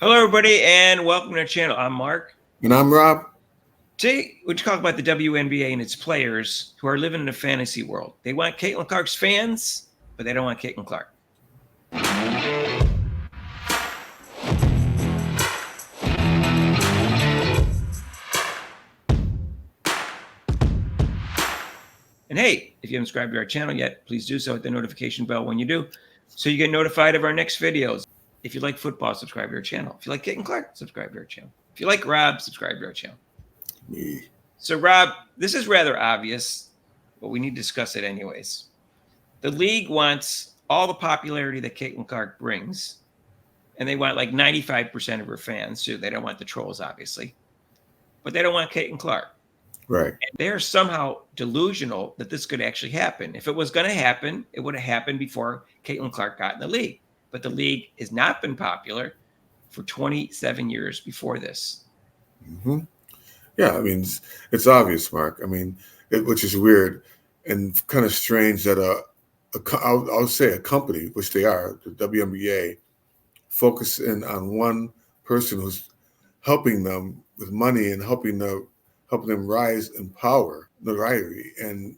Hello, everybody, and welcome to our channel. I'm Mark. And I'm Rob. Today, we talk about the WNBA and its players who are living in a fantasy world. They want Caitlin Clark's fans, but they don't want Caitlin Clark. And hey, if you haven't subscribed to our channel yet, please do so. Hit the notification bell when you do, so you get notified of our next videos. If you like football, subscribe to our channel. If you like Caitlin Clark, subscribe to our channel. If you like Rob, subscribe to our channel. Me. So, Rob, this is rather obvious, but we need to discuss it anyways. The league wants all the popularity that Caitlin Clark brings, and they want like 95% of her fans too. They don't want the trolls, obviously, but they don't want Caitlin Clark. Right. They are somehow delusional that this could actually happen. If it was going to happen, it would have happened before Caitlin Clark got in the league. But the league has not been popular for 27 years before this. Mm-hmm. Yeah, I mean, it's obvious, Mark. I mean, which is weird and kind of strange that I'll say a company, which they are, the WNBA, focus in on one person who's helping them with money and helping them rise in power, notoriety, and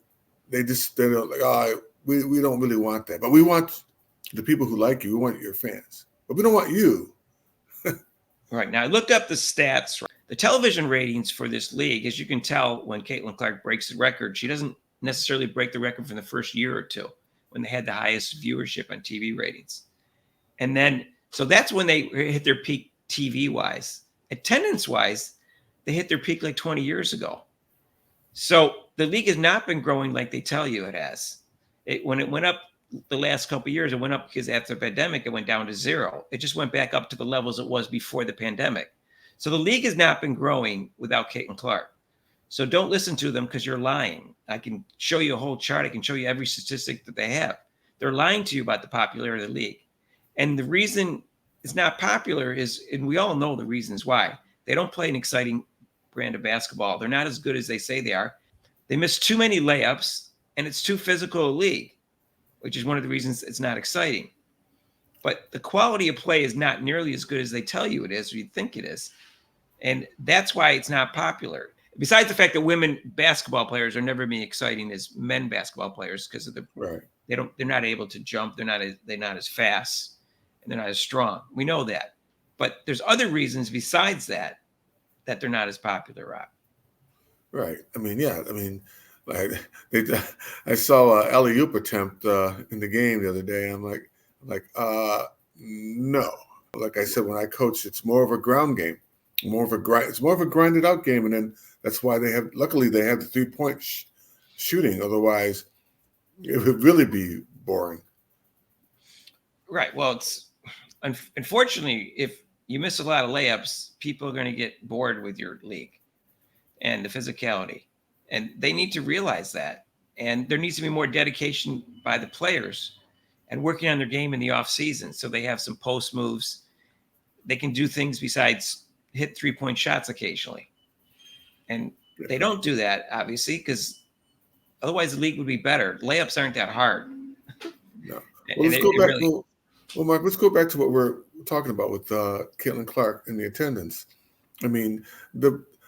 they're like, oh, we don't really want that, but we want the people who like you. We want your fans, but we don't want you. Right. Now, I looked up the stats. The television ratings for this league, as you can tell, when Caitlin Clark breaks the record, she doesn't necessarily break the record from the first year or two when they had the highest viewership on TV ratings. And then, so that's when they hit their peak TV-wise. Attendance-wise, they hit their peak like 20 years ago. So the league has not been growing like they tell you it has. When it went up the last couple of years, it went up because after the pandemic, it went down to zero. It just went back up to the levels it was before the pandemic. So the league has not been growing without Caitlin Clark. So don't listen to them because you're lying. I can show you a whole chart. I can show you every statistic that they have. They're lying to you about the popularity of the league. And the reason it's not popular is, and we all know the reasons why. They don't play an exciting brand of basketball. They're not as good as they say they are. They miss too many layups, and it's too physical a league, which is one of the reasons it's not exciting. But the quality of play is not nearly as good as they tell you it is, or you think it is. And that's why it's not popular. Besides the fact that women basketball players are never being exciting as men basketball players because of they're not able to jump, they're not as fast, and they're not as strong. We know that. But there's other reasons besides that they're not as popular, Rob. Right. I mean, yeah. I mean, like I saw a alley-oop attempt in the game the other day. I'm like, no. Like I said, when I coach, it's more of a ground game, It's more of a grinded out game, and then that's why luckily they have the 3-point shooting. Otherwise, it would really be boring. Right. Well, it's unfortunately, if you miss a lot of layups, people are going to get bored with your league and the physicality, and they need to realize that. And there needs to be more dedication by the players and working on their game in the off season, so they have some post moves. They can do things besides hit 3-point shots occasionally, and they don't do that obviously because otherwise the league would be better. Layups aren't that hard. No. Well, let's go back. Really... Well, Mark, let's go back to what we're talking about with Caitlin Clark and the attendance. I mean,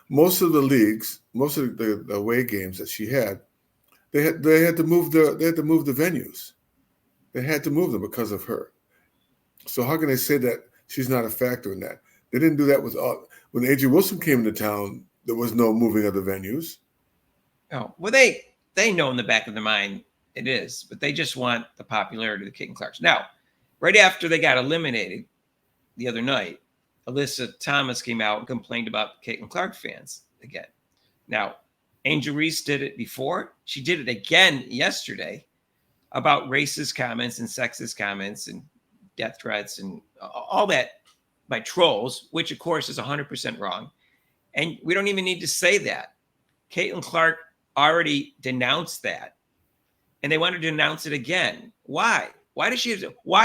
most of the away games that she had, they had to move the venues. They had to move them because of her. So how can they say that she's not a factor in that? They didn't do that when A.J. Wilson came into town. There was no moving of the venues. Oh, well, they know in the back of their mind it is, but they just want the popularity of the Caitlin Clarks. Now, right after they got eliminated the other night, Alyssa Thomas came out and complained about Caitlin Clark fans again. Now, Angel Reese did it before. She did it again yesterday about racist comments and sexist comments and death threats and all that by trolls, which of course is 100% wrong. And we don't even need to say that. Caitlin Clark already denounced that, and they want to denounce it again. Why? Why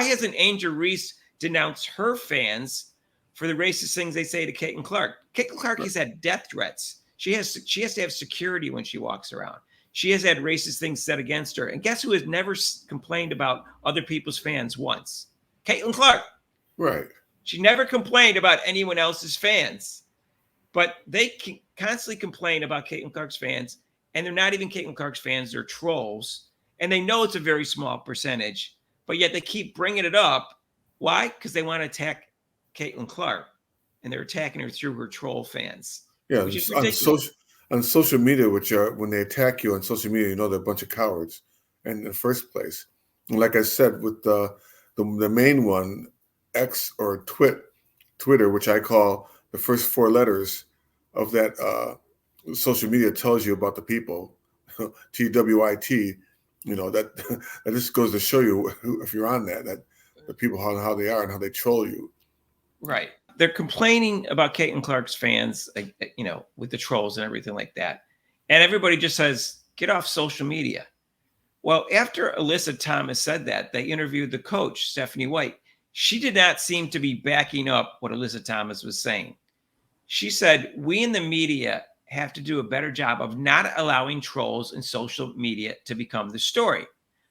hasn't Angel Reese denounced her fans for the racist things they say to Caitlin Clark? Caitlin Clark has had death threats. She has to have security when she walks around. She has had racist things said against her. And guess who has never complained about other people's fans once? Caitlin Clark. Right. She never complained about anyone else's fans, but they constantly complain about Caitlin Clark's fans, and they're not even Caitlin Clark's fans; they're trolls, and they know it's a very small percentage, but yet they keep bringing it up. Why? Because they want to attack Caitlin Clark, and they're attacking her through her troll fans, Yeah, which is on ridiculous. social media, when they attack you on social media, you know they're a bunch of cowards in the first place. And like I said, with the main one, X or Twitter, which I call the first four letters of that social media tells you about the people, TWIT. You know that that just goes to show you if you're on that the people how they are and how they troll you. Right. They're complaining about Caitlin Clark's fans, with the trolls and everything like that. And everybody just says, get off social media. Well, after Alyssa Thomas said that, they interviewed the coach, Stephanie White. She did not seem to be backing up what Alyssa Thomas was saying. She said, we in the media have to do a better job of not allowing trolls in social media to become the story.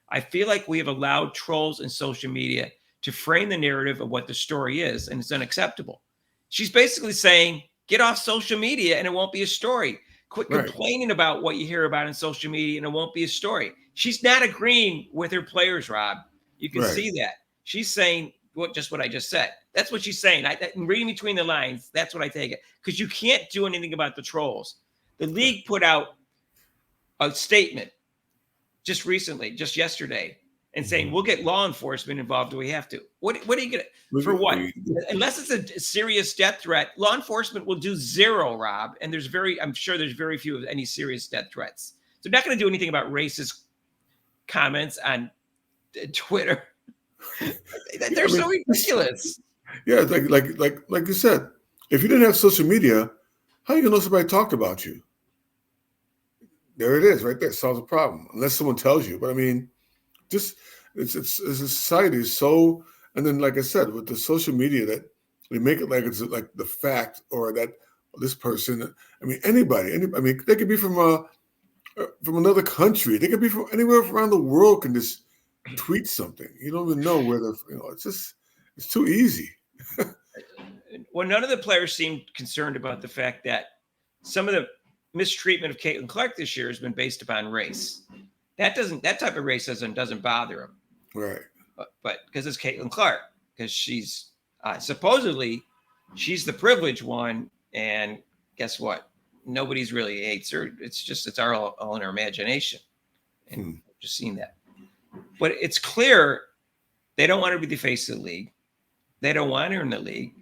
I feel like we have allowed trolls in social media to frame the narrative of what the story is, and it's unacceptable. She's basically saying, get off social media and it won't be a story. Quit Right. complaining about what you hear about in social media and it won't be a story. She's not agreeing with her players, Rob. You can Right. see that. She's saying just what I just said. That's what she's saying. Reading between the lines, that's what I take it. Because you can't do anything about the trolls. The league put out a statement just recently, just yesterday, and saying we'll get law enforcement involved if we have to. What are you going to, for what? Unless it's a serious death threat, law enforcement will do zero, Rob. And I'm sure there's very few of any serious death threats. So they're not going to do anything about racist comments on Twitter. They're so ridiculous. Yeah, like you said, if you didn't have social media, how are you gonna know somebody talked about you? There it is, right there. Solves the problem, unless someone tells you. But I mean, just it's a society is so. And then, like I said, with the social media, that they make it like it's like the fact, or that this person. I mean, anybody. I mean, they could be from another country. They could be from anywhere around the world. Can just tweet something. You don't even know where they're. It's too easy. Well, none of the players seemed concerned about the fact that some of the mistreatment of Caitlin Clark this year has been based upon race. That type of racism doesn't bother them, Right? But because it's Caitlin Clark, because she's supposedly she's the privileged one, and guess what? Nobody's really hates her. It's all in our imagination, and we've just seen that. But it's clear they don't want her to be the face of the league. They don't want her in the league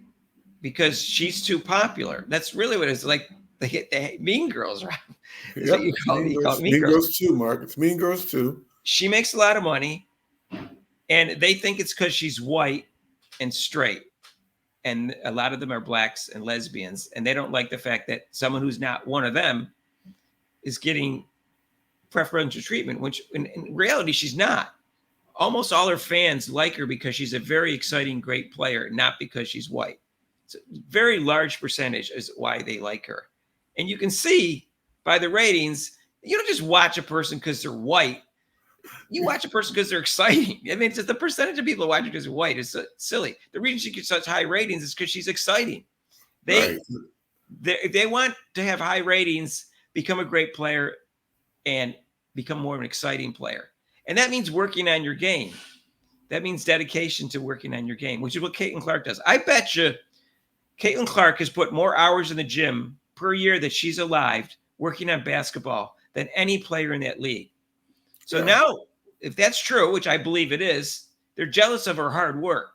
because she's too popular. That's really what it's like. They get Mean Girls, right? Yep. You call Mean Girls too, Mark. It's Mean Girls too. She makes a lot of money, and they think it's because she's white and straight. And a lot of them are blacks and lesbians, and they don't like the fact that someone who's not one of them is getting preferential treatment, which in reality, she's not. Almost all her fans like her because she's a very exciting, great player, not because she's white. It's a very large percentage is why they like her. And you can see by the ratings, you don't just watch a person because they're white. You watch a person because they're exciting. I mean, it's just the percentage of people who watch her because they're white is silly. The reason she gets such high ratings is because she's exciting. They want to have high ratings, become a great player, and become more of an exciting player. And that means working on your game. That means dedication to working on your game, which is what Caitlin Clark does. I bet you Caitlin Clark has put more hours in the gym per year that she's alive working on basketball than any player in that league. So now, if that's true, which I believe it is, they're jealous of her hard work.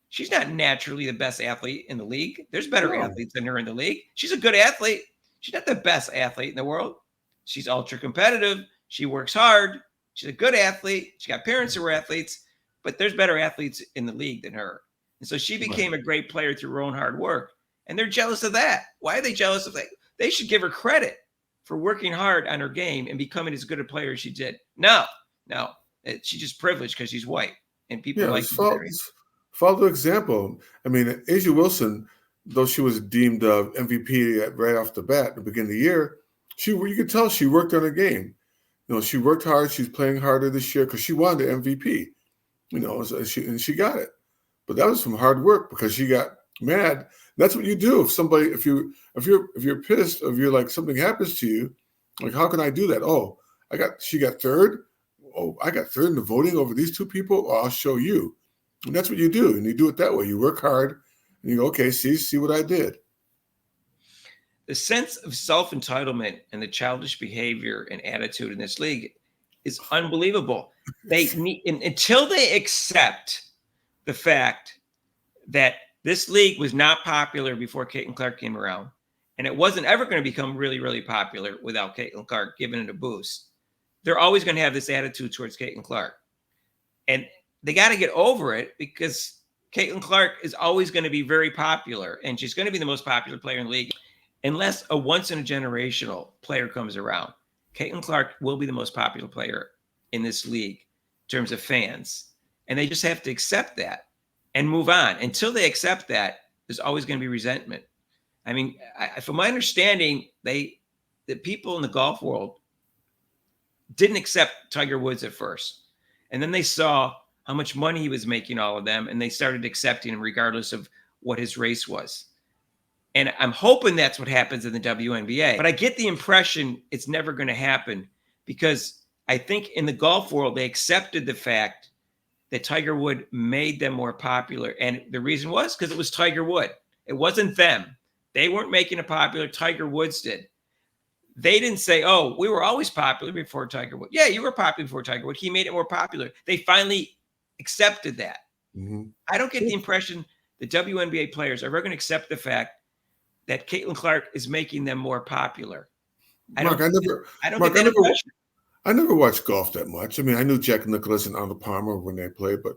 She's not naturally the best athlete in the league. There's better athletes than her in the league. She's a good athlete. She's not the best athlete in the world. She's ultra competitive. She works hard. She's a good athlete. She got parents who were athletes, but there's better athletes in the league than her. And so she became a great player through her own hard work. And they're jealous of that. Why are they jealous of that? They should give her credit for working hard on her game and becoming as good a player as she did. No, she's just privileged because she's white. And people like follow the example. I mean, Asia Wilson, though she was deemed MVP right off the bat at the beginning of the year, you could tell she worked on her game. She worked hard. She's playing harder this year because she wanted the MVP. And she got it. But that was from hard work because she got mad. That's what you do if somebody, if you're pissed, or if you're like something happens to you, like how can I do that? Oh, she got third. Oh, I got third in the voting over these two people. Oh, I'll show you. And that's what you do, and you do it that way. You work hard, and you go, okay, see what I did. The sense of self-entitlement and the childish behavior and attitude in this league is unbelievable. They need, until they accept the fact that this league was not popular before Caitlin Clark came around, and it wasn't ever going to become really, really popular without Caitlin Clark giving it a boost. They're always going to have this attitude towards Caitlin Clark. And they got to get over it, because Caitlin Clark is always going to be very popular, and she's going to be the most popular player in the league. Unless a once-in-a-generational player comes around, Caitlin Clark will be the most popular player in this league in terms of fans. And they just have to accept that and move on. Until they accept that, there's always going to be resentment. I mean, from my understanding, the people in the golf world didn't accept Tiger Woods at first. And then they saw how much money he was making, all of them, and they started accepting him regardless of what his race was. And I'm hoping that's what happens in the WNBA. But I get the impression it's never going to happen, because I think in the golf world, they accepted the fact that Tiger Woods made them more popular. And the reason was because it was Tiger Woods. It wasn't them. They weren't making it popular. Tiger Woods did. They didn't say, oh, we were always popular before Tiger Woods. Yeah, you were popular before Tiger Woods. He made it more popular. They finally accepted that. Mm-hmm. I don't get the impression the WNBA players are ever going to accept the fact that Caitlin Clark is making them more popular. I never watched golf that much. I mean, I knew Jack Nicklaus and Arnold Palmer when they played, but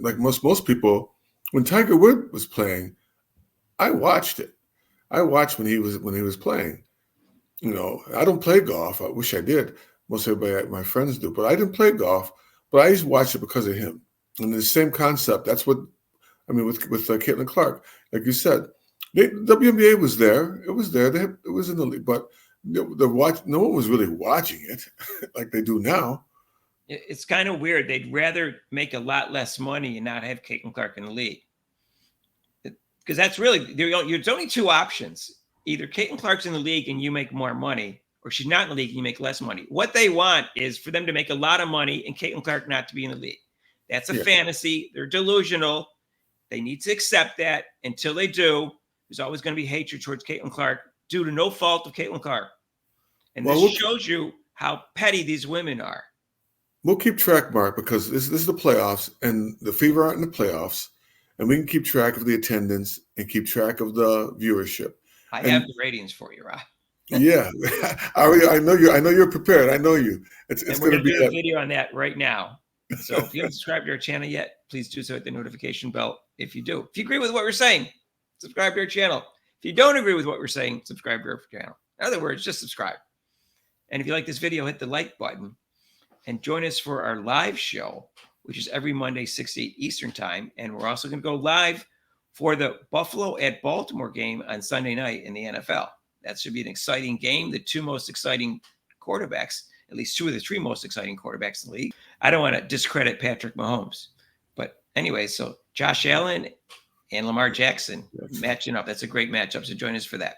like most people, when Tiger Woods was playing, I watched it. I watched when he was playing. You know, I don't play golf. I wish I did. Most everybody, my friends do, but I didn't play golf. But I used to watch it because of him. And the same concept. That's what I mean with Caitlin Clark. Like you said, the WNBA was there. It was there. It was in the league, but no one was really watching it like they do now. It's kind of weird. They'd rather make a lot less money and not have Caitlin Clark in the league. Because that's really, there's only two options. Either Caitlin Clark's in the league and you make more money, or she's not in the league and you make less money. What they want is for them to make a lot of money and Caitlin Clark not to be in the league. That's a fantasy. They're delusional. They need to accept that. Until they do, there's always going to be hatred towards Caitlin Clark due to no fault of Caitlin Clark. And this shows you how petty these women are. We'll keep track, Mark, because this is the playoffs, and the Fever aren't in the playoffs. And we can keep track of the attendance and keep track of the viewership. I have the ratings for you, Rob. Yeah, I know you. I know you're prepared. I know you. It's going to be a video on that right now. So if you haven't subscribed to our channel yet, please do so. Hit the notification bell. If you do, if you agree with what we're saying, subscribe to our channel. If you don't agree with what we're saying, subscribe to our channel. In other words, just subscribe. And if you like this video, hit the like button and join us for our live show, which is every Monday, 6 to 8 Eastern time. And we're also going to go live for the Buffalo at Baltimore game on Sunday night in the NFL. That should be an exciting game. The two most exciting quarterbacks, at least two of the three most exciting quarterbacks in the league. I don't want to discredit Patrick Mahomes. But anyway, so Josh Allen and Lamar Jackson matching up. That's a great matchup. So join us for that.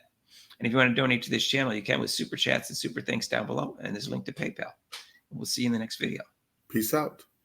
And if you want to donate to this channel, you can with super chats and super thanks down below. And there's a link to PayPal. And we'll see you in the next video. Peace out.